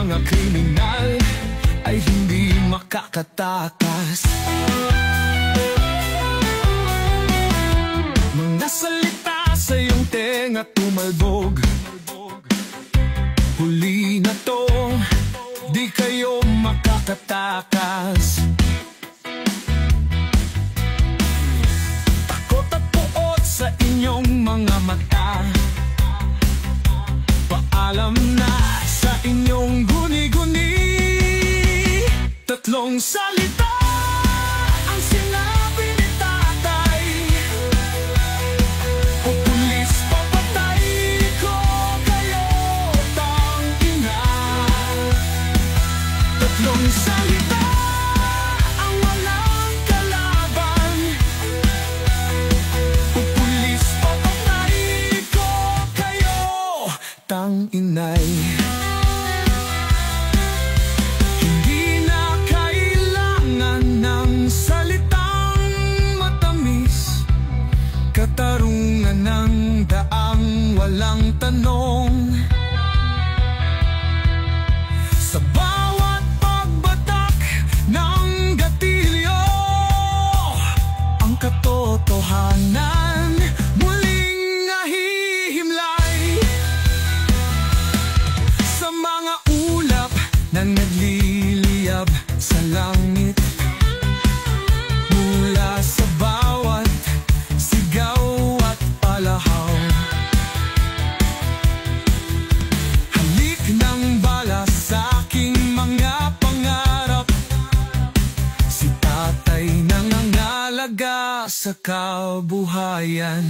mga kriminal ay hindi makakatakas. Mga salita sa iyong tenga tumalbog, huli na to, di kayo makakatakas. Takot at puot sa inyong mga mata, paalam na sa inyong guni-guni. Tatlong salita ang sinabi ni tatay, o pulis papatay ko kayo, tangina. Tatlong salita ang walang kalaban, o pulis papatay ko kayo, tanginay. Hindi na kailangan ng salitang matamis, katarungan ng daang walang tanong. Sa bawat pagbatak ng gatilyo, ang katotohanan muling nahihimlay. Sa mga ulap na nagliliyab sa langit, mula sa bawat sigaw at palahaw, halik ng bala sa aking mga pangarap. Si tatay nangangalaga sa kabuhayan.